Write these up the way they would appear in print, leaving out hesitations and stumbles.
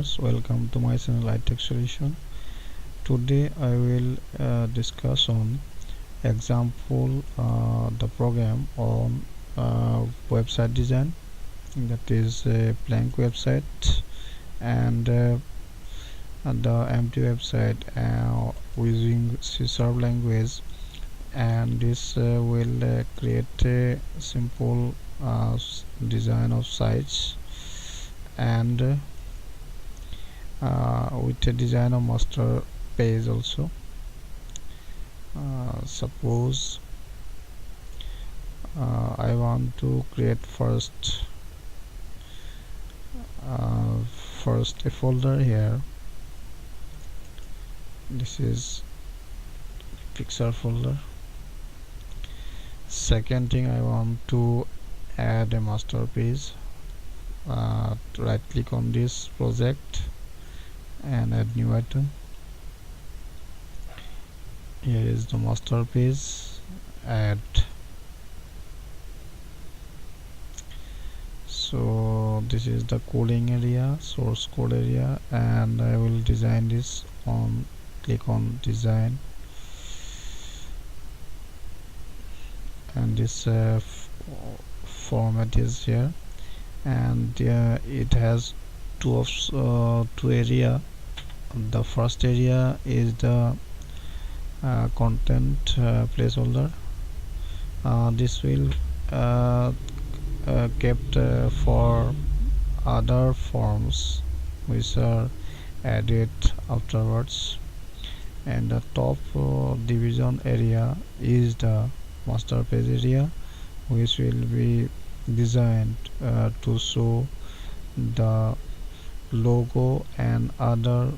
viewers, welcome to my channel itechsolution. Today I will discuss on example the program on website design, that is a blank website and the empty website using C# language, and this will create a simple design of sites and with a design of master page also. Suppose I want to create first a folder here. This is picture folder. Second thing, I want to add a master page. Right click on this project and add new item. Here is the master page. Add. So this is the coding area, source code area, and I will design this on click on design, and this format is here, and it has two area. The first area is the content placeholder. This will kept for other forms which are added afterwards, and the top division area is the master page area, which will be designed to show the logo and other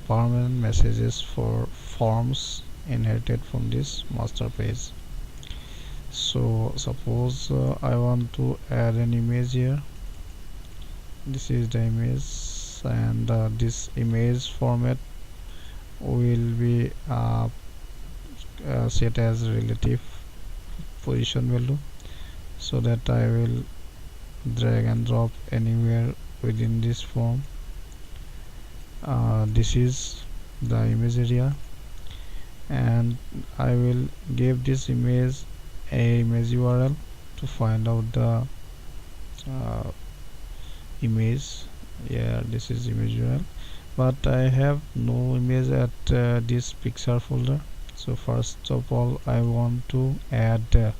permanent messages for forms inherited from this master page. So suppose I want to add an image here. This is the image, and this image format will be set as relative position value, so that I will drag and drop anywhere within this form. This is the image area, and I will give this image a image URL to find out the image. Yeah, this is image URL, but I have no image at this picture folder. So first of all, I want to add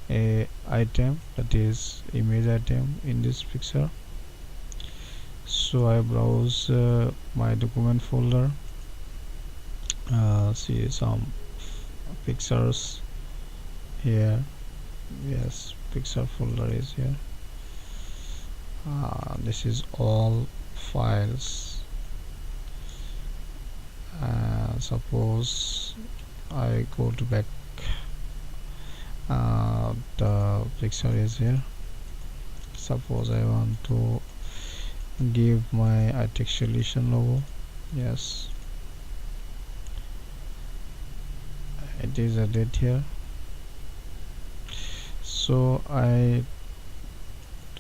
a item, that is image item, in this picture. So I browse my document folder, see some pictures here. Yes, picture folder is here. This is all files. Suppose I go to back, the picture is here. Suppose I want to give my itechsolution logo. Yes, it is added here. So I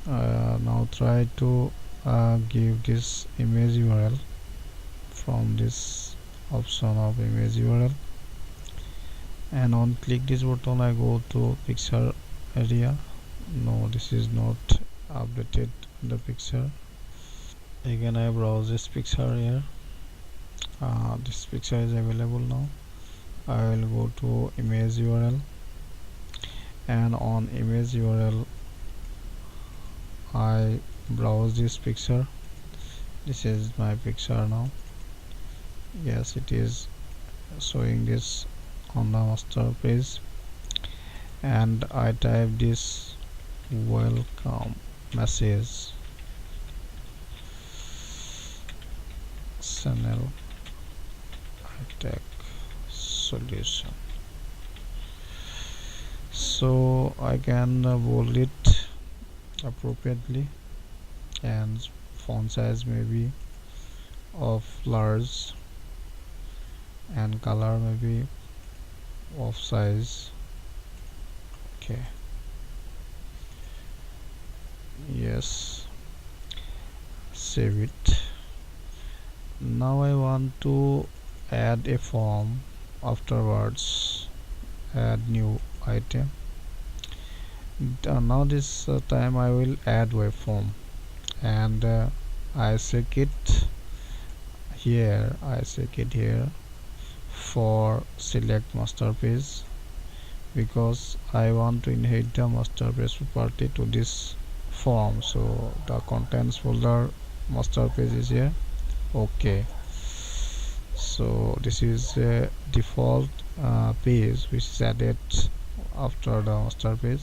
now try to give this image URL from this option of image URL, and on click this button I go to picture area. No, this is not updated the picture. Again I browse this picture here. This picture is available now. I will go to image URL, and on image URL I browse this picture. This is my picture now. Yes, it is showing this on the master page, and I type this welcome message channel itechsolution. So I can bold it appropriately, and font size may be of large, and color may be of size. Okay, yes, save it. now I want to add a form. Afterwards, add new item. Now this time I will add waveform, and I check it here. For select master page, because I want to inherit the master page property to this form. So the contents folder master page is here. Okay, so this is a default page which is added after the master page,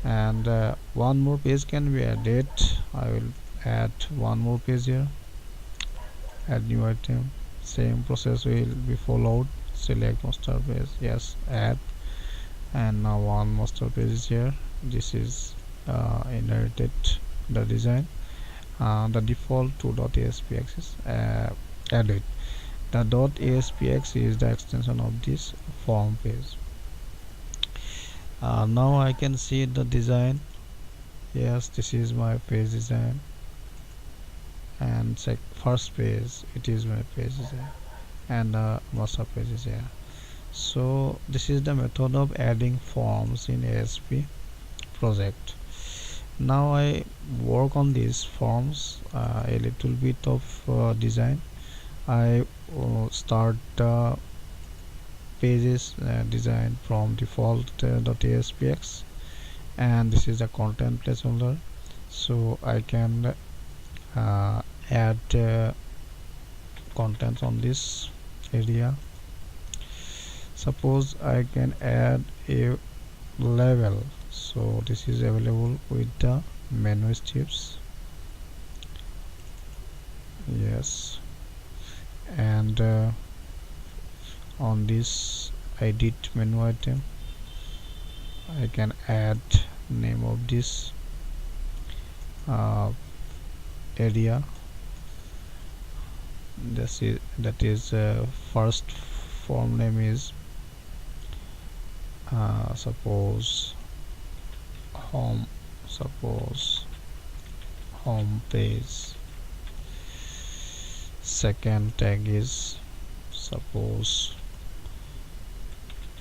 and one more page can be added. I will add one more page here. Add new item, same process will be followed. Select master page, yes, add, and now one master page is here. This is inherited the design. The default to.aspx is added. The .aspx is the extension of this form page. Now I can see the design. Yes, this is my page design, and first page, it is my page design, and master page is here. So this is the method of adding forms in ASP project. Now I work on these forms, a little bit of design. I start the pages design from default.aspx, and this is the content placeholder. So I can add contents on this area. Suppose I can add a label, so this is available with the menu steps. Yes, and on this edit menu item, I can add name of this area. That is first form name is suppose home page. Second tag is suppose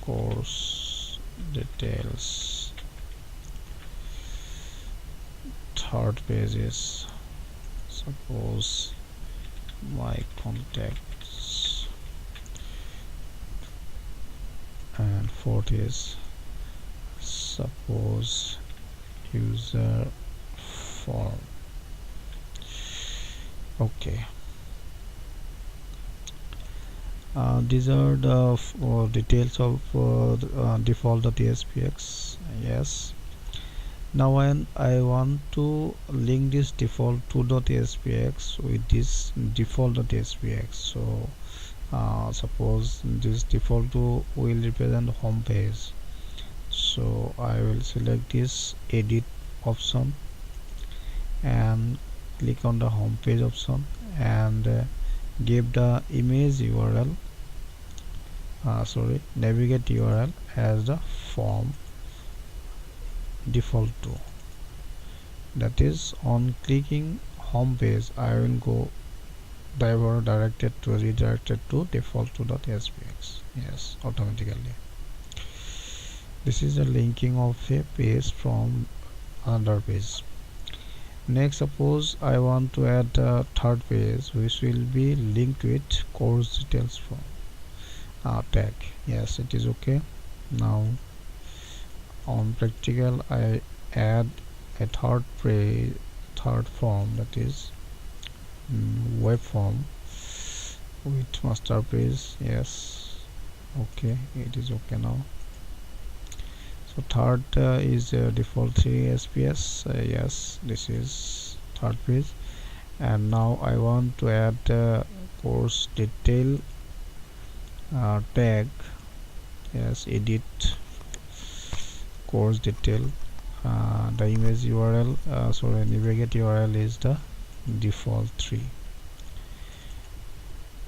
course details. Third page is suppose my contacts, and fourth is suppose user form. Okay, these are the details of default.aspx. Yes, now I want to link this default to.aspx with this default.aspx. So suppose this default to will represent home page, so I will select this edit option and click on the home page option, and give the image URL, navigate URL as the form default to. That is, on clicking home page, I will go redirected to default to.aspx. Yes, automatically. This is a linking of a page from another page. Next, suppose I want to add a third page which will be linked with course details from tag. Yes, it is okay. Now on practical, I add a third form, that is web form with master page. Yes, okay, it is okay now. So third is default 3 SPS. Yes, this is third page, and now I want to add course detail tag. Yes, edit course detail. The image URL, navigate URL is the default 3.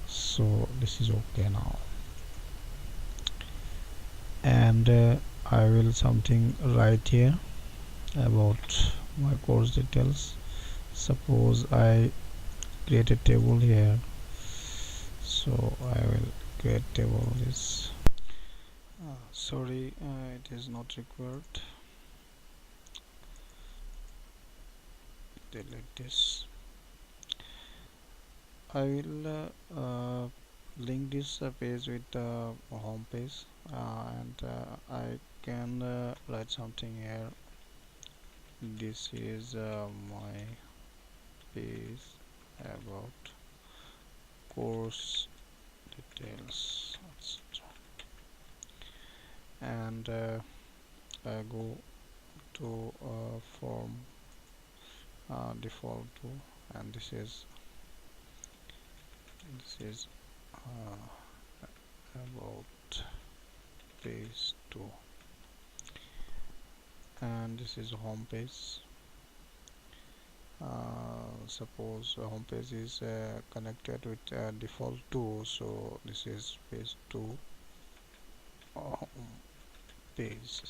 So this is okay now, and I will something write here about my course details. Suppose I create a table here. So I will create table is sorry, it is not required. Delete this. I will link this page with the home page, and I can write something here. This is my page about course details, etc. And I go to form default to, and this is about page 2, and this is home page. Suppose home page is connected with default 2, so this is page 2 home page.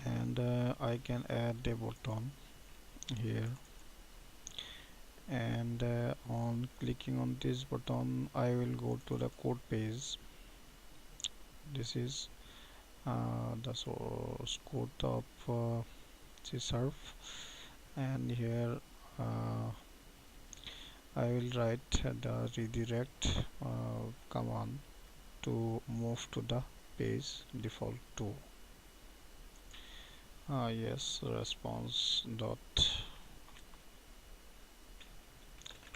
And I can add a button here, and on clicking on this button I will go to the code page. This is the source code of C#, and here I will write the redirect command to move to the page default 2. Yes, response dot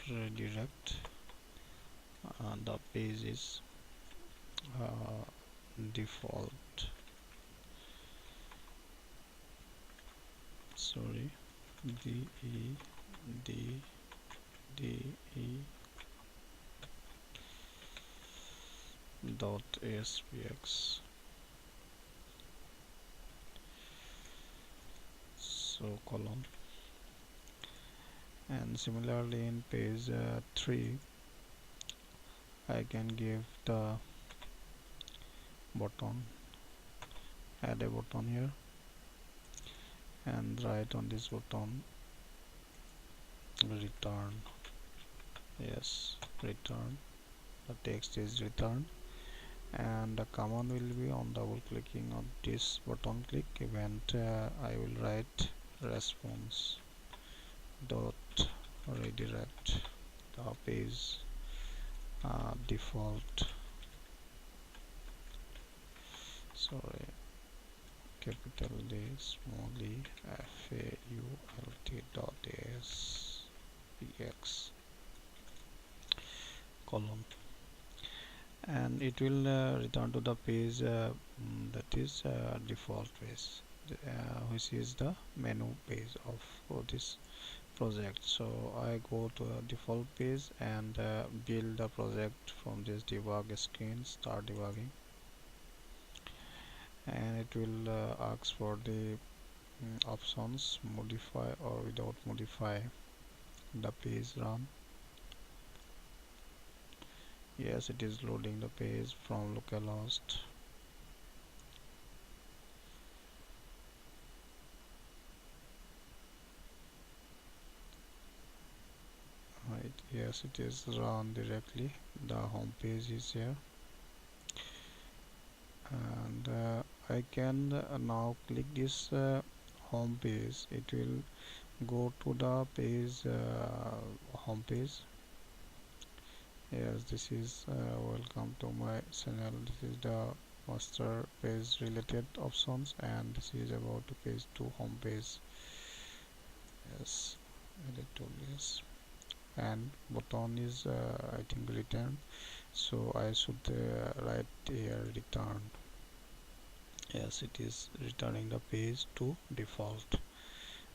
redirect, the page is default, sorry, DE dot aspx, so column. And similarly in page 3 I can give the button, add a button here, and write on this button return. Yes, return, the text is returned, and the command will be on double clicking on this button click event. I will write response dot redirect the page default, sorry, capital D small e FAULT dot ASPX column, and it will return to the page that is default page, which is the menu page of this project. So I go to a default page and build the project from this debug screen, start debugging, and it will ask for the options modify or without modify the page run. Yes, it is loading the page from localhost. Right, yes, it is run directly. The home page is here, and I can now click this home page. It will go to the page home page. Yes, this is welcome to my channel. This is the master page related options, and this is about the page 2 home page. Yes, edit to this, and button is I think return, so I should write here return. Yes, it is returning the page to default.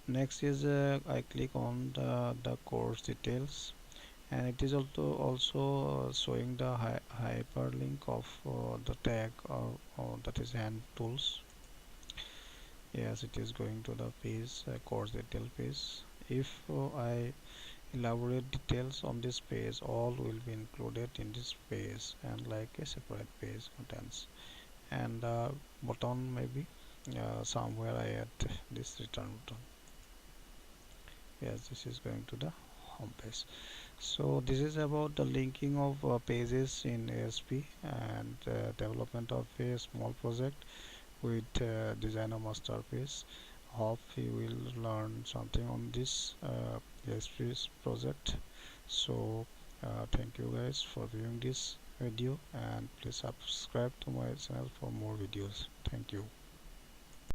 Next is I click on the course details, and it is also showing the hyperlink of the tag or that is hand tools. Yes, it is going to the page course detail page. If I elaborate details on this page, all will be included in this page, and like a separate page contains, and button maybe somewhere I add this return button. Yes, this is going to the home page. So this is about the linking of pages in ASP and development of a small project with designer masterpiece. Hope you will learn something on this ASP project. So thank you guys for viewing this video, and please subscribe to my channel for more videos. Thank you.